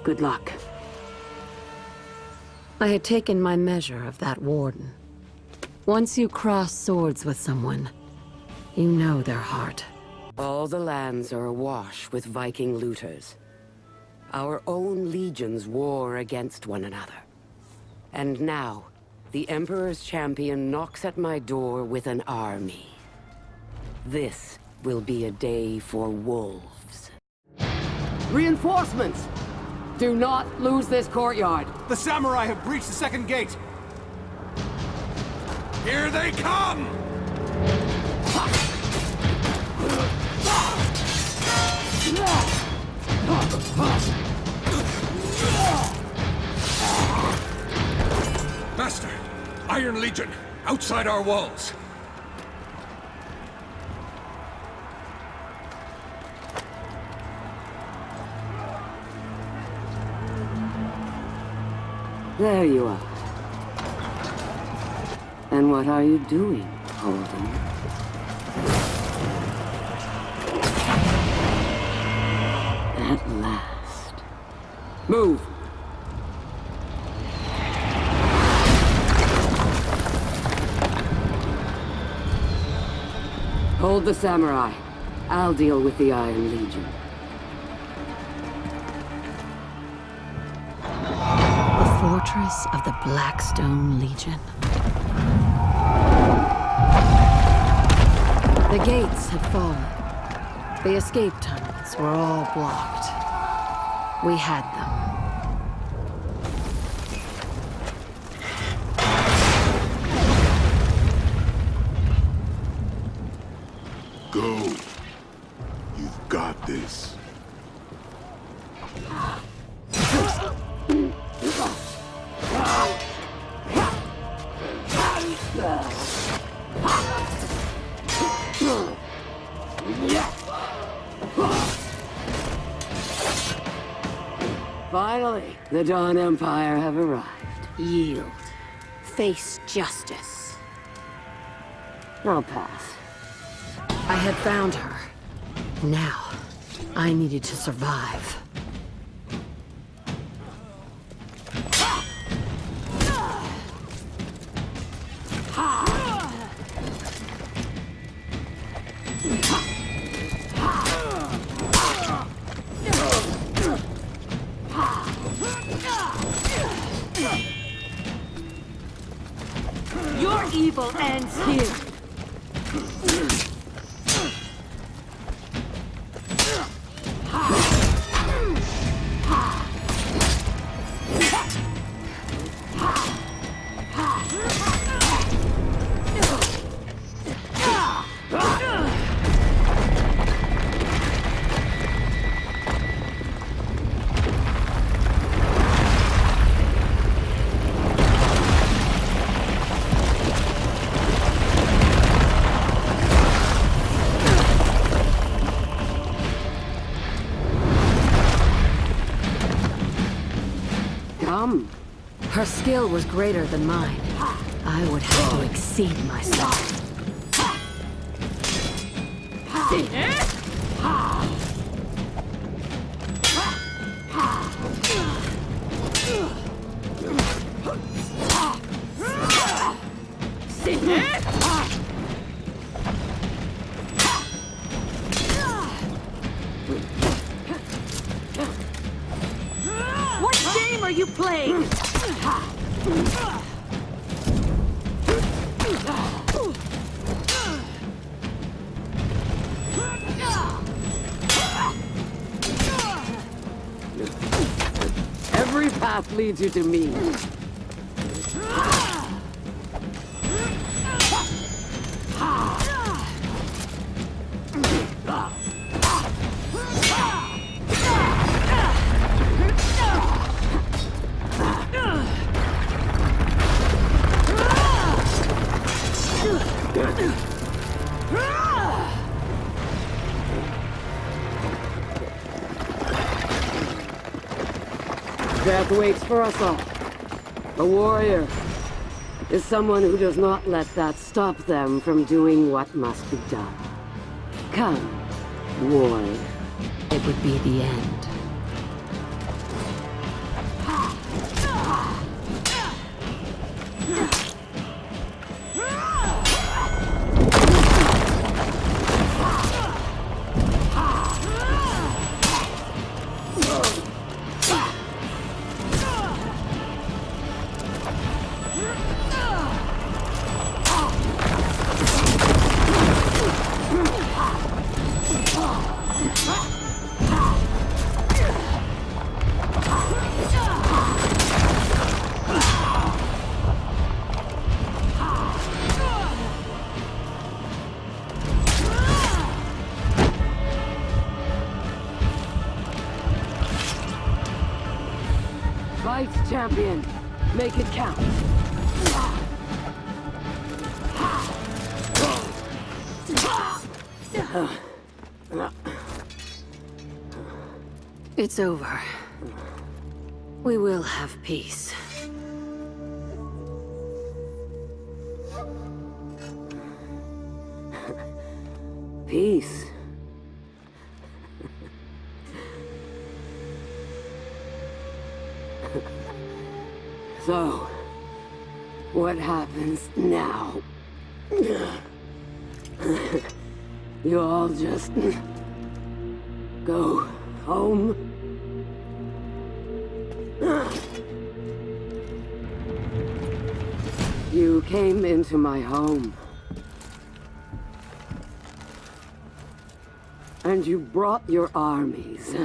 Good luck. I had taken my measure of that warden. Once you cross swords with someone, you know their heart. All the lands are awash with Viking looters. Our own legions war against one another. And now, the Emperor's champion knocks at my door with an army. This will be a day for wolves. Reinforcements! Do not lose this courtyard! The samurai have breached the second gate! Here they come! Master! Iron Legion! Outside our walls! There you are. And what are you doing, Holden? At last. Move! Hold the samurai. I'll deal with the Iron Legion. The fortress of the Blackstone Legion. The gates had fallen. The escape tunnels were all blocked. We had them. Go. You've got this. Finally, the Dawn Empire have arrived. Yield. Face justice. I'll pass. I had found her. Now, I needed to survive. evil ends here. Her skill was greater than mine. I would have to exceed myself. What game are you playing? Every path leads you to me. Death waits for us all. A warrior is someone who does not let that stop them from doing what must be done. Come, warrior. It would be the end. Fight, champion. Make it count. It's over. We will have peace. Peace. So, what happens now? You all just go home? You came into my home. And you brought your armies.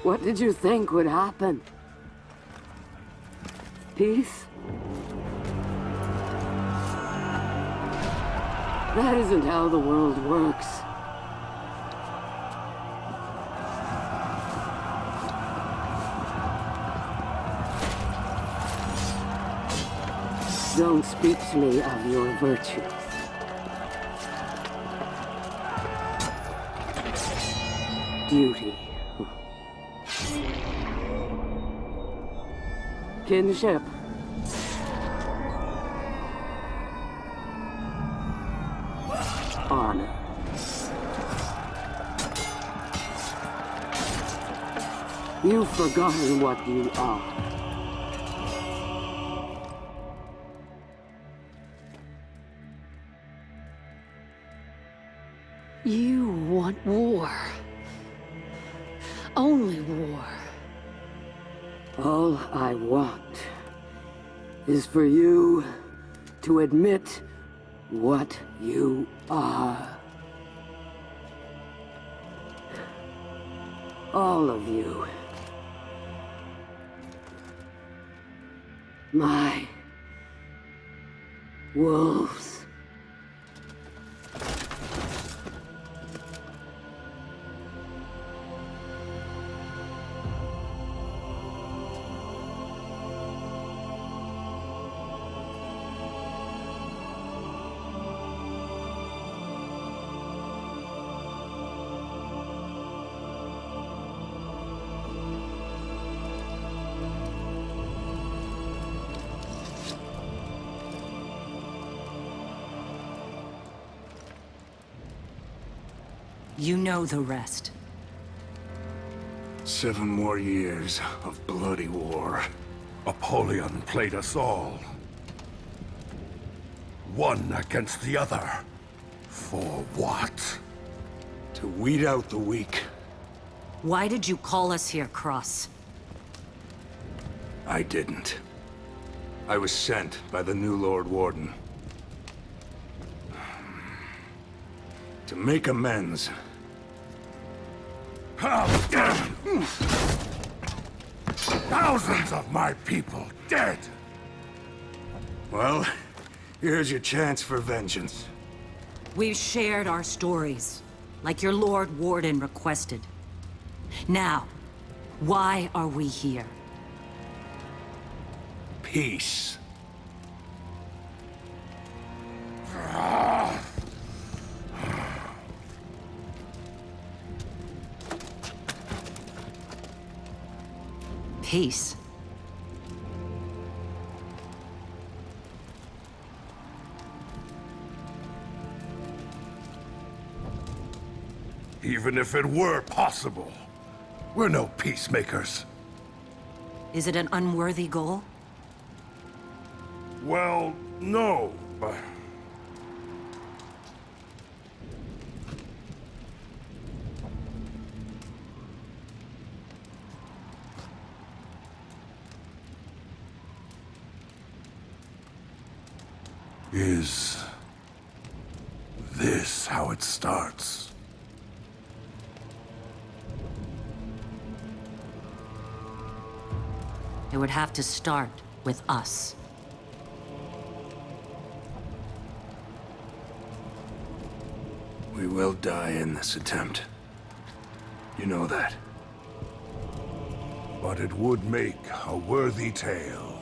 What did you think would happen? Peace? That isn't how the world works. Don't speak to me of your virtues. Duty. Kinship. Honor. You've forgotten what you are. You want war. Only war. All I want is for you to admit what you are. All of you. My wolves. You know the rest. 7 more years of bloody war. Apollyon played us all. One against the other. For what? To weed out the weak. Why did you call us here, Cross? I didn't. I was sent by the new Lord Warden. To make amends. Thousands of my people dead! Well, here's your chance for vengeance. We've shared our stories, like your Lord Warden requested. Now, why are we here? Peace. Peace. Even if it were possible, we're no peacemakers. Is it an unworthy goal? Well, no, but... Is this how it starts? It would have to start with us. We will die in this attempt. You know that. But it would make a worthy tale.